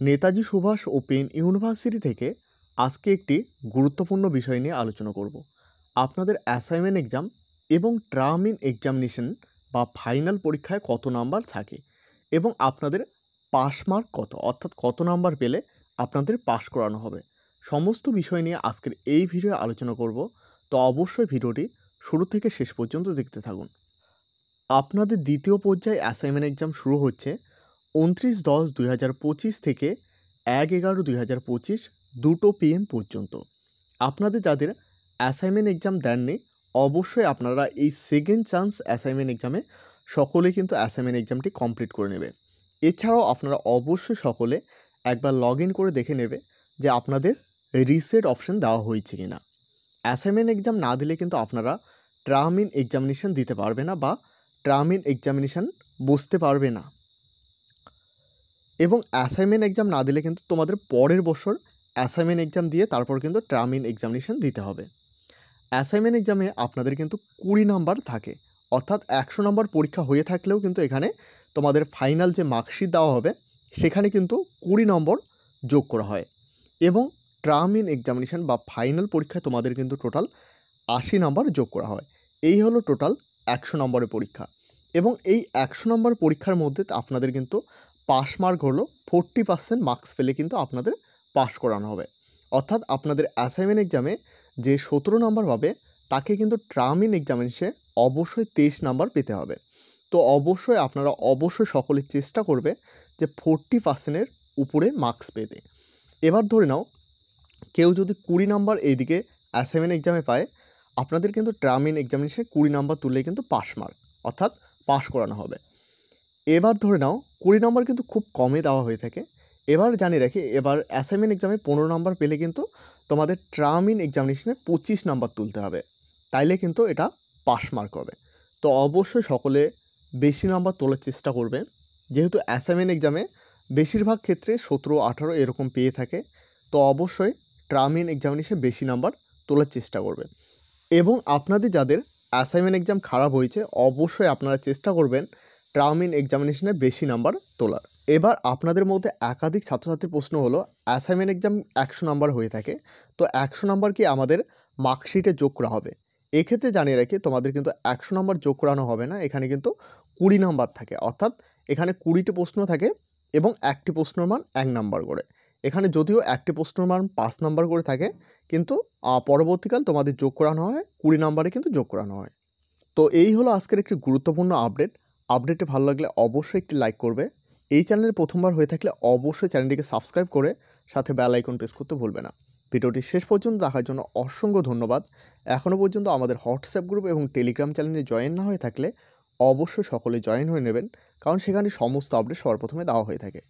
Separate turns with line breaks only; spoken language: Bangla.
নেতাজি সুভাষ ওপেন ইউনিভার্সিটি থেকে আজকে একটি গুরুত্বপূর্ণ বিষয় নিয়ে আলোচনা করব। আপনাদের অ্যাসাইনমেন্ট এক্সাম এবং টার্ম ইন এক্সামিনেশন বা ফাইনাল পরীক্ষায় কত নাম্বার থাকে এবং আপনাদের পাস মার্ক কত, অর্থাৎ কত নাম্বার পেলে আপনাদের পাস করানো হবে, সমস্ত বিষয় নিয়ে আজকের এই ভিডিও আলোচনা করব। তো অবশ্যই ভিডিওটি শুরু থেকে শেষ পর্যন্ত দেখতে থাকুন। আপনাদের দ্বিতীয় পর্যায়ে অ্যাসাইনমেন্ট এক্সাম শুরু হচ্ছে 29/10/2025 থেকে 1/11/2025 2টো PM পর্যন্ত। আপনাদের যাদের অ্যাসাইনমেন্ট এক্সাম দেননি, অবশ্যই আপনারা এই সেকেন্ড চান্স অ্যাসাইনমেন্ট এক্সামে সকলে কিন্তু অ্যাসাইনমেন্ট এক্সামটি কমপ্লিট করে নেবে। এছাড়াও আপনারা অবশ্যই সকলে একবার লগ ইন করে দেখে নেবে যে আপনাদের রিসেট অপশন দেওয়া হয়েছে কিনা। অ্যাসাইনমেন্ট এক্সাম না দিলে কিন্তু আপনারা টার্ম ইন এক্সামিনেশন দিতে পারবে না বা টার্ম ইন এক্সামিনেশন বসতে পারবে না, এবং অ্যাসাইনমেন্ট এক্সাম না দিলে কিন্তু তোমাদের পরের বছর অ্যাসাইনমেন্ট এক্সাম দিয়ে তারপর কিন্তু টার্ম ইন এক্সামিনেশন দিতে হবে। অ্যাসাইনমেন্ট এক্সামে আপনাদের কিন্তু 20 নাম্বার থাকে, অর্থাৎ 100 নাম্বার পরীক্ষা হয়ে থাকলেও কিন্তু এখানে তোমাদের ফাইনাল যে মার্কশিট দেওয়া হবে সেখানে কিন্তু 20 নম্বর যোগ করা হয়, এবং টার্ম ইন এক্সামিনেশন বা ফাইনাল পরীক্ষায় তোমাদের কিন্তু টোটাল 80 নাম্বার যোগ করা হয়। এই হলো টোটাল 100 নম্বরের পরীক্ষা, এবং এই 100 নম্বর পরীক্ষার মধ্যে আপনাদের কিন্তু পাস মার্ক হলো 40% মার্কস পেলে কিন্তু আপনাদের পাস করানো হবে। অর্থাৎ আপনাদের অ্যাসাইনমেন্ট এক্সামে যে 17 নম্বর পাবে তাকে কিন্তু টার্ম ইন এক্সামিনেশনে অবশ্যই 23 নাম্বার পেতে হবে। তো অবশ্যই আপনারা অবশ্যই সকলে চেষ্টা করবে যে 40%-এর উপরে মার্কস পেতে। এবার ধরে নাও কেউ যদি 20 নাম্বার এইদিকে অ্যাসাইনমেন্ট এক্সামে পায়, আপনাদের কিন্তু টার্ম ইন এক্সামিনেশনে 20 নাম্বার তুললেই কিন্তু পাস মার্ক, অর্থাৎ পাস করানো হবে। এবার ধরে নাও 20 নম্বর কিন্তু খুব কমে দেওয়া হয়ে থাকে। এবার জানিয়ে রাখি, এবার অ্যাসাইনমেন্ট এক্সামে 15 নম্বর পেলে কিন্তু তোমাদের টার্ম ইন এক্সামিনেশনে 25 নাম্বার তুলতে হবে, তাইলে কিন্তু এটা পাস মার্ক হবে। তো অবশ্যই সকলে বেশি নাম্বার তোলার চেষ্টা করবে, যেহেতু অ্যাসাইনমেন্ট এক্সামে বেশিরভাগ ক্ষেত্রে 17-18 এরকম পেয়ে থাকে। তো অবশ্যই টার্ম ইন এক্সামিনেশনে বেশি নাম্বার তোলার চেষ্টা করবে, এবং আপনাদের যাদের অ্যাসাইনমেন্ট এক্সাম খারাপ হয়েছে অবশ্যই আপনারা চেষ্টা করবেন টার্ম ইন এক্সামিনেশনে বেশি নাম্বার তোলার। এবার আপনাদের মধ্যে একাধিক ছাত্রছাত্রীর প্রশ্ন হলো, অ্যাসাইনমেন্ট এক্সাম 100 নাম্বার হয়ে থাকে, তো 100 নাম্বার কি আমাদের মার্কশিটে যোগ করা হবে? এক্ষেত্রে জানিয়ে রাখি, তোমাদের কিন্তু 100 নাম্বার যোগ করানো হবে না, এখানে কিন্তু 20 নাম্বার থাকে, অর্থাৎ এখানে 20টি প্রশ্ন থাকে এবং একটি প্রশ্নের মান 1 নাম্বার করে। এখানে যদিও একটি প্রশ্নের মান 5 নাম্বার করে থাকে, কিন্তু পরবর্তীকাল তোমাদের যোগ করানো হয় 20 নাম্বারে কিন্তু যোগ করানো হয়। তো এই হলো আজকের একটি গুরুত্বপূর্ণ আপডেট। আপডেটটি ভালো লাগলে অবশ্যই একটি লাইক করবে। এই চ্যানেলে প্রথমবার হয়ে থাকলে অবশ্যই চ্যানেলটিকে সাবস্ক্রাইব করে সাথে বেল আইকন প্রেস করতে ভুলবে না। ভিডিওটি শেষ পর্যন্ত দেখার জন্য অসংখ্য ধন্যবাদ। এখনও পর্যন্ত আমাদের হোয়াটসঅ্যাপ গ্রুপ এবং টেলিগ্রাম চ্যানেলে জয়েন না হয়ে থাকলে অবশ্যই সকলে জয়েন হয়ে নেবেন, কারণ সেখানে সমস্ত আপডেট সবার প্রথমে দেওয়া হয়ে থাকে।